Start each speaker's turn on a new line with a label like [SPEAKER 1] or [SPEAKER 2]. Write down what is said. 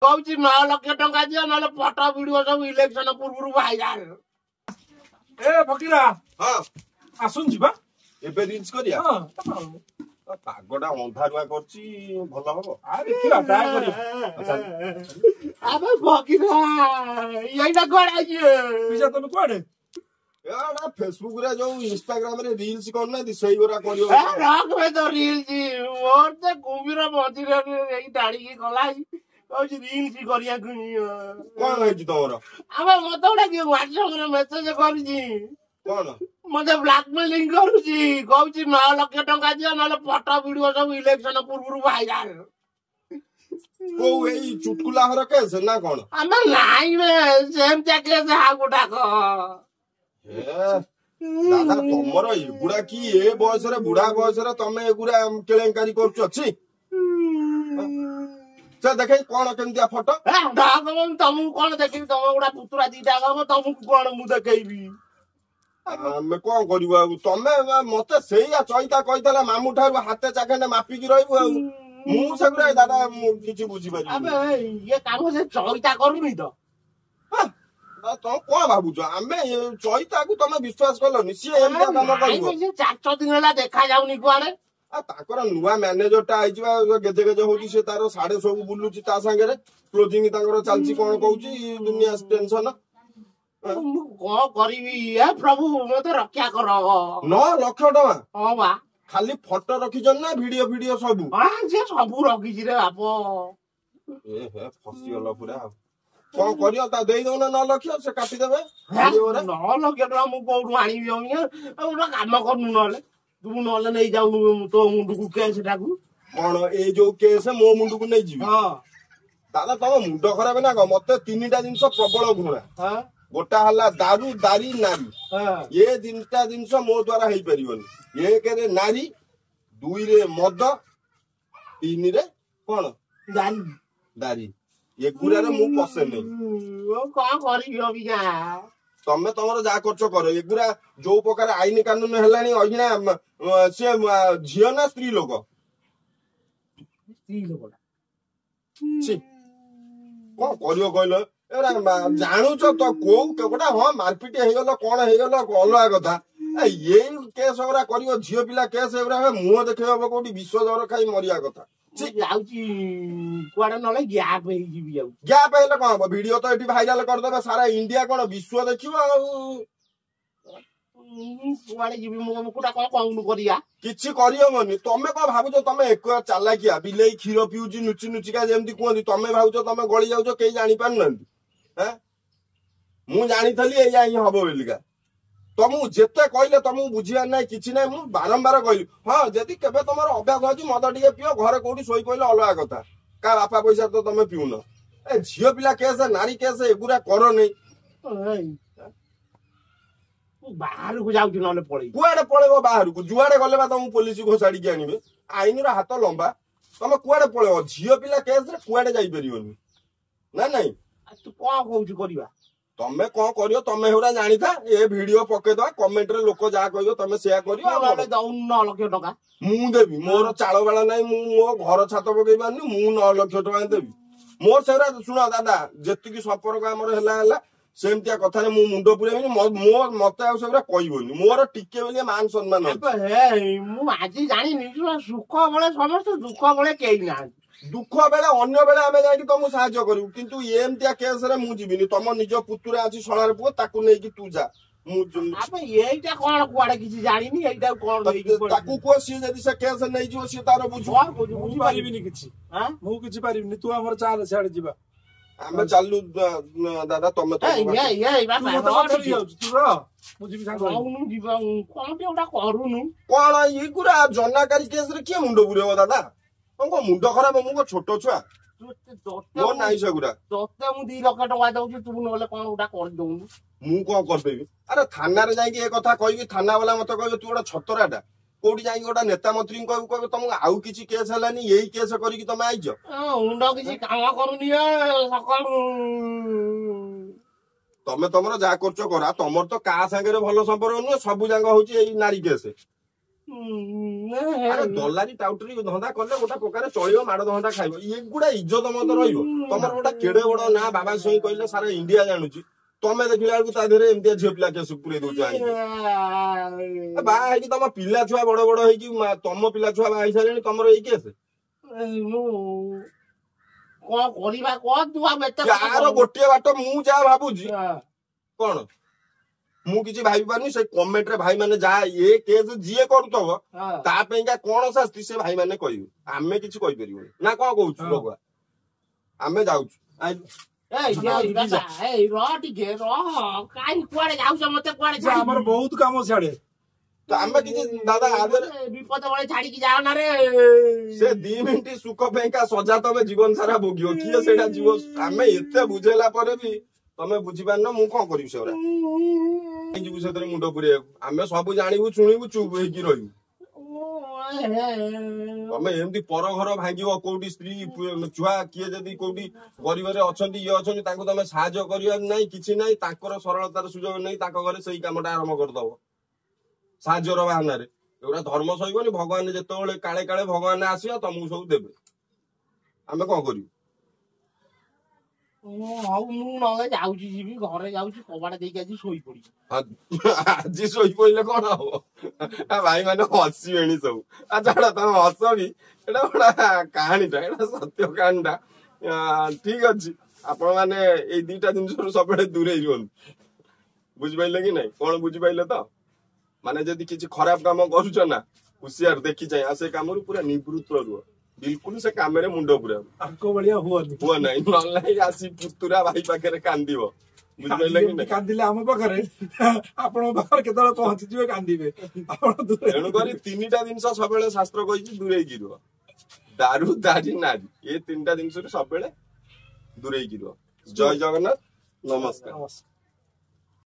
[SPEAKER 1] କହୁଛି 9 ଲକ୍ଷ ଟଙ୍କା ଦିଅ ନହେଲେ ଫଟୋ ଭିଡିଓ ସବୁ ଇଲେକ୍ସନ ପୂର୍ବରୁ ଭାଇରାଲ।
[SPEAKER 2] ଏ ଫକୀରା
[SPEAKER 3] ହଁ
[SPEAKER 2] ଆସୁନ ଯିବା
[SPEAKER 3] ଏବେ ରିଲ୍ସ କରିବା।
[SPEAKER 2] ହଁ
[SPEAKER 3] ପାଗଟା ଅନ୍ଧାରୁଆ କରୁଛି ଭଲ ହବ।
[SPEAKER 2] ଦେଖିବା ଟ୍ରାଏ କରିବା।
[SPEAKER 1] ଆବେ ଭଗିରା ଏଇଟା କୁଆଡେ
[SPEAKER 2] ପିଜା ତମେ କୁଆଡେ
[SPEAKER 3] ଫେସବୁକ ରେ ଯୋଉ ଇନଷ୍ଟାଗ୍ରାମ ରେ ରିଲ୍ସ କରୁନାହାନ୍ତି ସେଇଗୁରା କରିବ।
[SPEAKER 1] ରଖବେ ତ ରିଲ୍ସ ମୋର ତ କୁମ୍ଭୀର ମଝିରେ ଏଇ ଟାଣିକି ଗଲା କହୁଛି ରିଲ୍ସ କରିବାକୁ।
[SPEAKER 3] କଣ ହେଇଛି ତମର?
[SPEAKER 1] ଆମେ ମତେ ଗୋଟେ ହ୍ୱାଟ୍ସଆପ ରେ ମେସେଜ କରୁଛି
[SPEAKER 3] କଣ
[SPEAKER 1] ମତେ ବ୍ଲାକମେଲିଂ କରୁଛି କହୁଛି 9 ଲକ୍ଷ ଟଙ୍କା ଦିଅ ନହେଲେ ଫଟୋ ଭିଡିଓ ସବୁ ଇଲେକ୍ସନ ପୂର୍ବରୁ ଭାଇରାଲ।
[SPEAKER 3] କୋଉ ଏଇ ଚୁଟକୁଲା ହର କେସ ନା କଣ?
[SPEAKER 1] ଆମେ ନାଇଁ ସେମିତିଆ କେସ ଆଉ ଗୋଟାକ।
[SPEAKER 3] ଦାଦା ତମର ଏଗୁଡା କି ଏ ବୟସରେ ବୁଢା ବୟସରେ ତମେ ଏଗୁଡା କେଳେଙ୍କାରୀ କରୁଛ ଅଛି? ସେ ଦେଖେଇ କଣ କେମିତିଆ ଫଟୋ?
[SPEAKER 1] ତମକୁ କଣ ଦେଖିବି ତମ ଗୁଡା ପୁତୁରା ଦିଟା ହବ ତମକୁ କଣ ମୁଁ ଦେଖେଇବି?
[SPEAKER 3] ଆମେ କଣ କରିବୁ ଆଉ? ତମେ ମତେ ସେଇଆ ଚଇତା କହିଥିଲା ମାମୁଁ ଠାରୁ ହାତେ ଚାଖେଣ୍ଡେ ମାପିକି ରହିବୁ ଆଉ। ମୁଁ ସେଗୁଡା ଦାଦା ମୁଁ କିଛି ବୁଝିପାରିବି।
[SPEAKER 1] ଇଏ କାମ ସେ ଚଇତା କରୁନି ତ।
[SPEAKER 3] ତମେ କଣ ଭାବୁଛ? ଆମେ ଚଇତାକୁ ତମେ ବିଶ୍ୱାସ କଲନି? ସିଏ ଏମିତିଆ କାମ କରିବ?
[SPEAKER 1] 4 ଦିନ ହେଲା ଦେଖା ଯାଉନି କୁଆଡେ।
[SPEAKER 3] ତାଙ୍କର ନୂଆ ମ୍ୟାନେଜର ଟା ଆଇଛି ବା ଗେଜେ ଗେଜେ ହଉଛି। ସେ ତାର ସାଡେ ସବୁ ବୁଲୁଛି ତା ସାଙ୍ଗରେ କ୍ଲୋଜିଂ ତାଙ୍କର ଚାଲିଛି କଣ କହୁଛି ଦୁନିଆ ଟେନସନ।
[SPEAKER 1] ମୁଁ କଣ କରିବି ପ୍ରଭୁ ମତେ ରକ୍ଷା କର।
[SPEAKER 3] 9 ଲକ୍ଷ ଟଙ୍କା
[SPEAKER 1] ହଁ ବା
[SPEAKER 3] ଖାଲି ଫଟୋ ରଖିଛ ନା ଭିଡିଓ ଭିଡିଓ ସବୁ?
[SPEAKER 1] ସେ ସବୁ ରଖିଛି ରେ ବାପ।
[SPEAKER 3] ଫସିଗଲ ପୁରା ଆଉ। କଣ କରିବ ତା ଦେଇଦଉନ 9 ଲକ୍ଷ ସେ କାଟିଦେବେ।
[SPEAKER 1] 9 ଲକ୍ଷ ଟଙ୍କା ମୁଁ କୋଉଠୁ ଆଣିବି? ଗୋଟେ କାମ କରୁନୁ ନହେଲେ ତୁ ନହେଲେ ନେଇଯାଉନୁ ତୋ ମୁଣ୍ଡକୁ କେସଟାକୁ।
[SPEAKER 3] କଣ ଏଇ ଯୋଉ କେସ ମୋ ମୁଣ୍ଡକୁ ନେଇଯିବି? ଦାଦା ତମ ମୁଣ୍ଡ ଖରାପ ନା କଣ? ମତେ 3ଟା ଜିନିଷ ପ୍ରବଳ ଘୃଣା। ଗୋଟା ହେଲା ଦାରୁ ଦାରି ନାରୀ। ଏ 3ଟା ଜିନିଷ ମୋ ଦ୍ଵାରା ହେଇପାରିବନି। 1ରେ ନାରୀ, 2ରେ ମଦ, 3ରେ କଣ ଦାରି। ଏଗୁରାରେ ମୁଁ ପଶେ ନାହିଁ।
[SPEAKER 1] କଣ କରିବି ଅବିକା?
[SPEAKER 3] ତମେ ତମର ଯାହା କରୁଛ କର। ଏଗୁରା ଯୋଉ ପ୍ରକାର ଆଇନ କାନୁନ ହେଲାଣି ଅଇନା ସେ ଝିଅ ନା ସ୍ତ୍ରୀ ଲୋକ?
[SPEAKER 1] ସ୍ତ୍ରୀ ଲୋକଟା।
[SPEAKER 3] କଣ କରିବ କହିଲ? ଏରା ଜାଣୁଛ ତ କୋଉ ଗୋଟା ହଁ ମାରପିଟ ହେଇଗଲ କଣ ହେଇଗଲ ଅଲଗା କଥା। ଏଇ କେସ୍ ଗୁରା କରିବ ଝିଅ ପିଲା କେସ୍ ଏଗୁରା ମୁହଁ ଦେଖେଇ ହବ କୋଉଠି ବିଷ ଜର ଖାଇ ମରିବା କଥା।
[SPEAKER 1] ଯାଉଛି କୁଆଡେ ନହେଲେ ଗ୍ୟାପ ହେଇଯିବି। ଆଉ
[SPEAKER 3] ଗ୍ୟାପ ହେଲେ କଣ ହବ? ଭିଡିଓ ତ ଏଠି ଭାଇରାଲ କରିଦେବେ ସାରା ଇଣ୍ଡିଆ କଣ ବିଶ୍ଵ ଦେଖିବ ଆଉ।
[SPEAKER 1] କୁଆଡେ ଯିବି ମୁଁ କୋଉଟା କଣ କହୁନୁ କରିବା? କିଛି
[SPEAKER 3] କରିହବନି। ତମେ କଣ ଭାବୁଛ ତମେ ଏକ ଚାଲାକିଆ ବିଲେଇ କ୍ଷୀର ପିଉଛି ନୁଚି ନୁଚିକା ଯେମିତି କୁହନ୍ତି? ତମେ ଭାବୁଛ ତମେ ଗଳି ଯାଉଛ କେହି ଜାଣିପାରୁନାହାନ୍ତି? ମୁଁ ଜାଣିଥିଲି ଏଇଆ ହିଁ ହବ ବୋଲିକା। ତମକୁ ଯେତେ କହିଲେ ତମକୁ ବୁଝିବାର ନାହିଁ କିଛି ନାହିଁ। ମୁଁ ବାରମ୍ବାର କହିଲି ହଁ ଯଦି କେବେ ତମର ଅଭ୍ୟାସ ଅଛି ମଦ ଟିକେ ପିଅ ଘରେ କୋଉଠି ଶୋଇ ପଇଲେ ଅଲଗା କଥା। କାହା ବାପା ପଇସା ତ ତମେ ପିଉନ। ଝିଅ ପିଲା କେସ୍ ନାରୀ କେସ୍ ଏଗୁରା କର ନେଇ।
[SPEAKER 1] ବାହାରକୁ ଯାଉଛି ନହେଲେ ପଳେଇ।
[SPEAKER 3] କୁଆଡେ ପଳେଇବ ବାହାରକୁ? ଯୁଆଡେ ଗଲେ ବା ତମକୁ ପୋଲିସ ଘୋଷାଡିକି ଆଣିବେ। ଆଇନର ହାତ ଲମ୍ବା। ତମେ କୁଆଡେ ପଳେଇବ? ଝିଅ ପିଲା କେସ୍ ରେ କୁଆଡେ ଯାଇପାରିବନି ନା ନାଇଁ?
[SPEAKER 1] ତୁ କଣ କହୁଛୁ କରିବା?
[SPEAKER 3] ତମେ କଣ କରିବ? ତମେ ହେଗୁରା ଜାଣିଥା। ଏ ଭିଡିଓ ପକେଇଦବା କମେଣ୍ଟରେ ଲୋକ ଯାହା କହିବ ତମେ ସେଇଆ କରିବ।
[SPEAKER 1] ଦଉନୁ 9 ଲକ୍ଷ ଟଙ୍କା
[SPEAKER 3] ମୁଁ ଦେବି। ମୋର ଚାଳ ବେଳା ନାହିଁ। ମୁଁ ମୋ ଘର ଛାତ ପକେଇ ପାରୁନି। ମୁଁ 9 ଲକ୍ଷ ଟଙ୍କା ଦେବି। ମୋର ସେଗୁରା ଶୁଣ ଦାଦା ଯେତିକି ସମ୍ପର୍କ ଆମର ହେଲା ସେମିତିଆ କଥାରେ ମୁଁ ମୁଣ୍ଡ ପୁରେଇବିନି। ମତେ ଆଉ ସେଗୁରା କହିବନି। ମୋର ଟିକେ ବୋଲି ମାନ ସମ୍ମାନ ଅଛି।
[SPEAKER 1] ମୁଁ ଆଜି ଜାଣିନି ସୁଖ ବେଳେ ସମସ୍ତେ ଦୁଃଖ ବେଳେ କେହି ନାହାନ୍ତି।
[SPEAKER 3] ଦୁଃଖ ବେଳେ ଅନ୍ୟ ବେଳେ ଆମେ ଯାଇକି ତମକୁ ସାହାଯ୍ୟ କରିବୁ କିନ୍ତୁ ଏମିତିଆ କେସରେ ମୁଁ ଯିବିନି। ତମ ନିଜ ପୁତୁରା ଅଛି ଶଳାର ପୁଅ ତାକୁ ନେଇକି ତୁ ଯା।
[SPEAKER 1] ଏଇଟା କଣ କୁଆଡେ କିଛି ଜାଣିନି। ଏଇଟା କଣ
[SPEAKER 3] ତାକୁ କୁହ ସିଏ ଯଦି ସେ କେସ ନେଇଯିବ ସିଏ ତାର
[SPEAKER 2] ବୁଝିପାରିବିନି କିଛି। ମୁଁ କିଛି ପାରିବିନି। ତୁ ଆମର ଚାଲ ସିଆଡେ ଯିବା।
[SPEAKER 3] ଆମେ ଚାଲୁ ଦାଦା ତମେ
[SPEAKER 1] କଣ
[SPEAKER 3] ଏଗୁରା ଜନାକାରୀ କେସରେ କିଏ ମୁଣ୍ଡ ପୁରେଇବ ଦାଦା? ତମ ମୁଣ୍ଡ ଖରାପ? ମୁଁ କଣ ଛୋଟ ଛୁଆ? ମୋର ନାହିଁ ସେଗୁରା।
[SPEAKER 1] ତତେ ମୁଁ 2 ଲକ୍ଷ ଟଙ୍କା ଦଉଛି ତୁ ନହେଲେ କଣ ଗୋଟା କରିଦଉନୁ।
[SPEAKER 3] ମୁଁ କଣ କରିଦେବି? ଆରେ ଥାନାରେ ଯାଇକି ଏ କଥା କହିବି ଥାନା ବାଲା ମତେ କହିବେ ତୁ ଗୋଟେ ଛତରାଟା। କୋଉଠି ଯାଇକି ଗୋଟେ ନେତା ମନ୍ତ୍ରୀ କହିବେ ତମକୁ ଆଉ କିଛି କେସ୍ ହେଲାନି ଏଇ କେସ୍ କରିକି ତମେ ଆଇଛ?
[SPEAKER 1] ମୁଣ୍ଡ କିଛି କାମ କରୁନି ସକାଳୁ।
[SPEAKER 3] ତମେ ତମର ଯାହା କରୁଛ କର। ତମର ତ କାହା ସାଙ୍ଗରେ ଭଲ ସମ୍ପର୍କ ନୁହେଁ। ସବୁ ଯାକ ହଉଛି ଏଇ ନାରୀ କେସ୍। ଆରେ ଦଲାରି ଟାଉଟରି ଧନ୍ଦା କଲେ ଗୋଟେ ପ୍ରକାର ଚଳିବ, ମାଡ ଧନ୍ଦା ଖାଇବ, ଏଗୁଡା ଇଜ୍ଜତ ମତ ରହିବ। ତମର ଗୋଟେ କେଡେ ବଡ ନା ବାବା ସହି କହିଲେ ସାରା ଇଣ୍ଡିଆ ଜାଣୁଛି, ତମେ ଦେଖିଲା ବେଳକୁ ତା ଦେହରେ ଏମିତିଆ ଝିଅ ପିଲା କେସ ପୁରେଇ ଦଉଛ ଆଣିକି। ବାହା ହେଇକି ତମ ପିଲା ଛୁଆ ବଡ ବଡ ହେଇକି ତମ ପିଲା ଛୁଆ ବାହା ହେଇସାରିଲେଣି, ତମର ଏଇ କେସ।
[SPEAKER 1] କଣ କରିବା କହ ତୁ?
[SPEAKER 3] ଯାହାର ଗୋଟିଏ ବାଟ, ମୁଁ ଯାହା ଭାବୁଛି କଣ, ମୁଁ କିଛି ଭାବି ପାରୁନି। ସେ କମେଣ୍ଟ ରେ ଭାଇ ମାନେ ଯାହା ଏ କେସ୍ ଯିଏ କରୁଥିବ ତା ପାଇଁକା କଣ ଶାସ୍ତି ସେ ଭାଇ ମାନେ କହିବେ, ଆମେ କିଛି କହିପାରିବୁନି ନା। କଣ କହୁଛୁ ଲଗୁଆ? ଆମେ ଯାଉଛୁ।
[SPEAKER 2] ଆମର ବହୁତ କାମ ସିଆଡେ।
[SPEAKER 3] ଆମେ କିଛି ଦାଦା
[SPEAKER 1] ବିପଦ ବେଳେ ଛାଡିକି ଯାଅ ନା ରେ।
[SPEAKER 3] ସେ 2 ମିନିଟ ସୁଖ ପାଇଁକା ସଜା ତମେ ଜୀବନ ସାରା ଭୋଗିବ, କିଏ ସେଇଟା ଯିବ? ଆମେ ଏତେ ବୁଝେଇଲା ପରେ ବି ତମେ ବୁଝିପାରୁନ, ମୁଁ କଣ କରିବି? ସେଗୁରା ଯିବୁ ସେଥିରେ ମୁଣ୍ଡ ପୁରେଇବାକୁ? ଆମେ ସବୁ ଜାଣିବୁ, ଶୁଣିବୁ, ଚୁପ ହେଇକି ରହିବୁ। ତମେ ଏମିତି ପର ଘର ଭାଙ୍ଗିବ, କୋଉଠି ସ୍ତ୍ରୀ ଛୁଆ କିଏ ଯଦି କୋଉଠି ଗରିବରେ ଅଛନ୍ତି, ଇଏ ଅଛନ୍ତି, ତାଙ୍କୁ ତମେ ସାହାଯ୍ୟ କରିବାର ନାହିଁ, କିଛି ନାହିଁ। ତାଙ୍କର ସରଳତାର ସୁଯୋଗ ନେଇ ତାଙ୍କ ଘରେ ସେଇ କାମଟା ଆରମ୍ଭ କରିଦବ ସାହାଯ୍ୟର ବାହାନାରେ। ଏଗୁଡା ଧର୍ମ ସହିବନି। ଭଗବାନ ଯେତେବେଳେ କାଳେ କାଳେ ଭଗବାନ ଆସିବା ତମକୁ ସବୁ ଦେବେ, ଆମେ କଣ କରିବୁ?
[SPEAKER 1] ହଉ ମୁଁ ନହେଲେ ଯାଉଛି, ଯିବି ଘରେ ଯାଉଛି, କବାଟ ଦେଇକି ଆଜି ଶୋଇପଡିବି।
[SPEAKER 3] ଆଜି ଶୋଇପଡିଲେ କଣ ହବ? ଭାଇ ମାନେ ହସିବେଣି ସବୁ। ଆଚ୍ଛା ତମେ ହସ ବି, ଏଇଟା ଗୋଟେ କାହାଣୀଟା, ଏଇଟା ସତ୍ୟ କାହାଣୀଟା। ଠିକ ଅଛି, ଆପଣ ମାନେ ଏଇ 2ଟା ଜିନିଷରୁ ସବୁବେଳେ ଦୂରେଇ ରୁହନ୍ତୁ। ବୁଝିପାରିଲେ କି ନାଇଁ? କଣ ବୁଝିପାରିଲେ ତ? ମାନେ ଯଦି କିଛି ଖରାପ କାମ କରୁଛ ନା, ହୁସିଆର ଦେଖି ଚାହିଁ, ଆଉ ସେ କାମରୁ ପୁରା ନିବୃତ୍ତ ରୁହ। ବିଲକୁଲ ସେ କାମରେ ମୁଣ୍ଡ ପୁରାଅ,
[SPEAKER 2] ତାଙ୍କ ଭଳିଆ ହୁଅ
[SPEAKER 3] ନାହିଁ। ନହେଲେ ନାଇଁ ଆସି ପୁତୁରା ଭାଇ ପାଖରେ କାନ୍ଦିବ। ବୁଝିପାରିଲେ କି ନାଇଁ?
[SPEAKER 2] କାନ୍ଦିଲେ ଆମ ପାଖରେ, ଆପଣଙ୍କ ପାଖରେ କେତେବେଳେ ପହଞ୍ଚିଯିବେ କାନ୍ଦିବେ।
[SPEAKER 3] ତେଣୁକରି 3ଟା ଜିନିଷ ସବୁବେଳେ ଶାସ୍ତ୍ର କହିଛି ଦୂରେଇକି ରୁହ। ଦାରୁ, ଦାଢି, ନାରୀ, ଏ 3ଟା ଜିନିଷରୁ ସବୁବେଳେ ଦୂରେଇକି ରୁହ। ଜୟ ଜଗନ୍ନାଥ, ନମସ୍କାର।